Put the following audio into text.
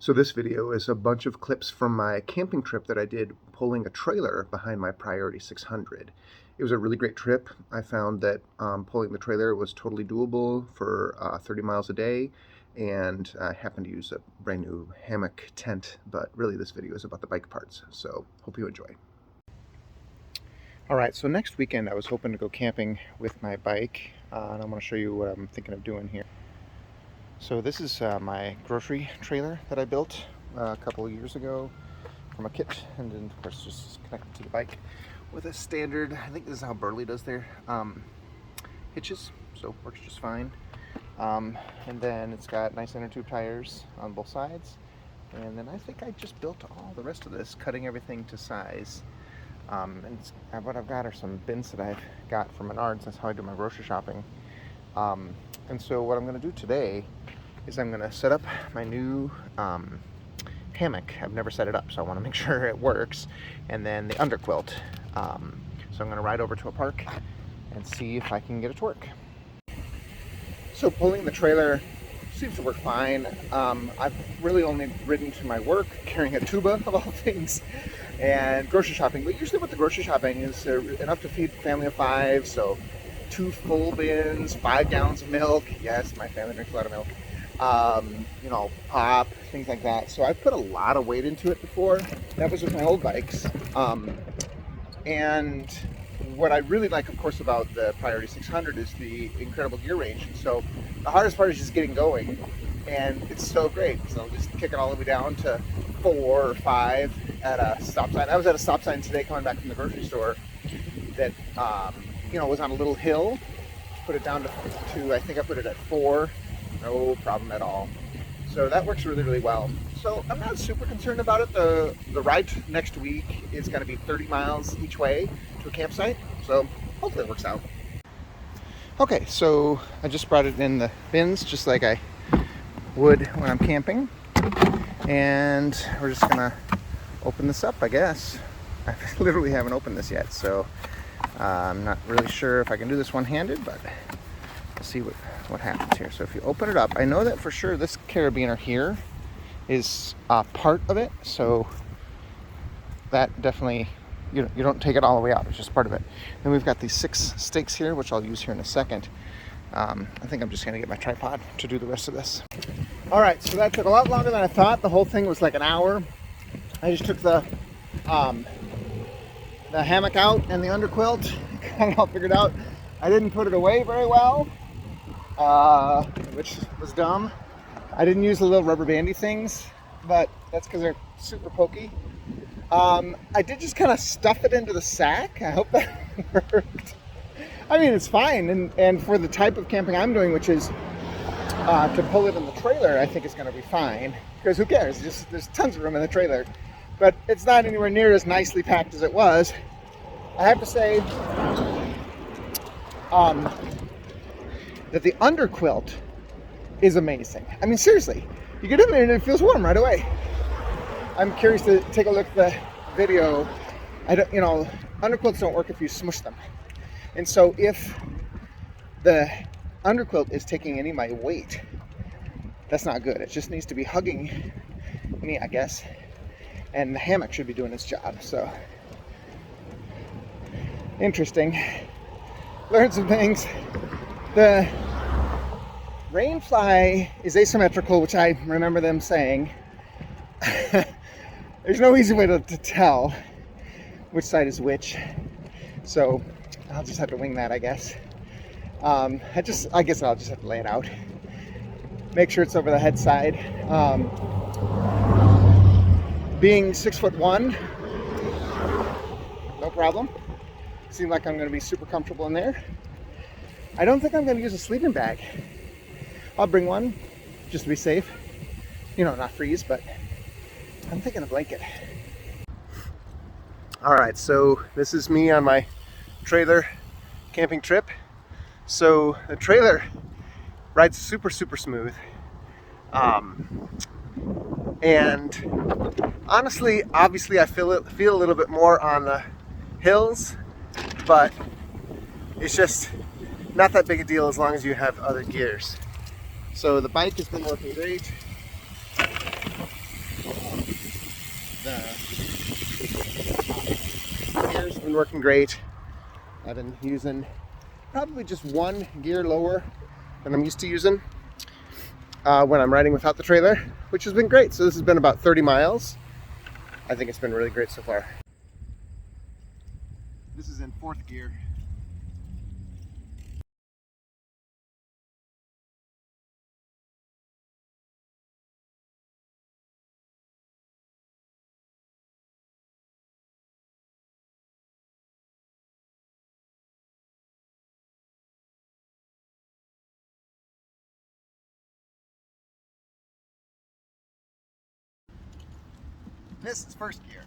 So this video is a bunch of clips from my camping trip that I did pulling a trailer behind my Priority 600. It was a really great trip. I found that pulling the trailer was totally doable for 30 miles a day, and I happened to use a brand new hammock tent, but really this video is about the bike parts, so hope you enjoy. Alright, so next weekend I was hoping to go camping with my bike, and I'm going to show you what I'm thinking of doing here. So this is my grocery trailer that I built a couple of years ago from a kit, and then of course just connected to the bike with a standard, I think this is how Burley does their hitches, so works just fine. And then it's got nice inner tube tires on both sides, and then I think I just built all the rest of this, cutting everything to size. And what I've got are some bins that I've got from Menards. That's how I do my grocery shopping. And so what I'm going to do today is I'm going to set up my new hammock. I've never set it up, so I want to make sure it works. And then the underquilt. So I'm going to ride over to a park and see if I can get it to work. So pulling the trailer seems to work fine. I've really only ridden to my work carrying a tuba of all things and grocery shopping, but usually what the grocery shopping is enough to feed a family of 5, so 2 full bins, 5 gallons of milk. Yes, my family drinks a lot of milk. You know, pop, things like that. So I've put a lot of weight into it before. That was with my old bikes. And what I really like, of course, about the Priority 600 is the incredible gear range. And so the hardest part is just getting going, and it's so great. So just kick it all the way down to 4 or 5 at a stop sign. I was at a stop sign today coming back from the grocery store that you know, was on a little hill. Put it down to I think I put it at 4. No problem at all. So that works really, really well. So I'm not super concerned about it. The ride next week is going to be 30 miles each way to a campsite. So hopefully it works out. Okay, so I just brought it in the bins just like I would when I'm camping. And we're just going to open this up, I guess. I literally haven't opened this yet, so I'm not really sure if I can do this one-handed, but we'll see what happens here. So if you open it up, I know that for sure this carabiner here is part of it, so that definitely, you don't take it all the way out, it's just part of it. Then we've got these 6 stakes here, which I'll use here in a second. I think I'm just going to get my tripod to do the rest of this. All right, so that took a lot longer than I thought. The whole thing was like an hour. I just took the hammock out and the underquilt, got it all figured out. I didn't put it away very well, which was dumb. I didn't use the little rubber bandy things, but that's because they're super pokey. I did just kind of stuff it into the sack. I hope that worked. I mean, it's fine, and for the type of camping I'm doing, which is to pull it in the trailer, I think it's going to be fine, because who cares? There's tons of room in the trailer, but it's not anywhere near as nicely packed as it was. I have to say that the underquilt is amazing. I mean, seriously, you get in there and it feels warm right away. I'm curious to take a look at the video. You know, underquilts don't work if you smush them. And so if the underquilt is taking any of my weight, that's not good. It just needs to be hugging me, I guess. And the hammock should be doing its job. So, interesting. Learned some things. The rainfly is asymmetrical, which I remember them saying. There's no easy way to tell which side is which. So I'll just have to wing that, I guess. I guess I'll just have to lay it out. Make sure it's over the head side. Being 6'1", no problem. Seems like I'm going to be super comfortable in there. I don't think I'm going to use a sleeping bag. I'll bring one just to be safe. You know, not freeze, but I'm thinking a blanket. All right, so this is me on my trailer camping trip. So the trailer rides super, super smooth. And honestly, obviously I feel a little bit more on the hills, but it's just not that big a deal as long as you have other gears. So the bike has been working great. The gears have been working great. I've been using probably just one gear lower than I'm used to using when I'm riding without the trailer, which has been great. So this has been about 30 miles. I think it's been really great so far. This is in 4th gear. This is 1st gear.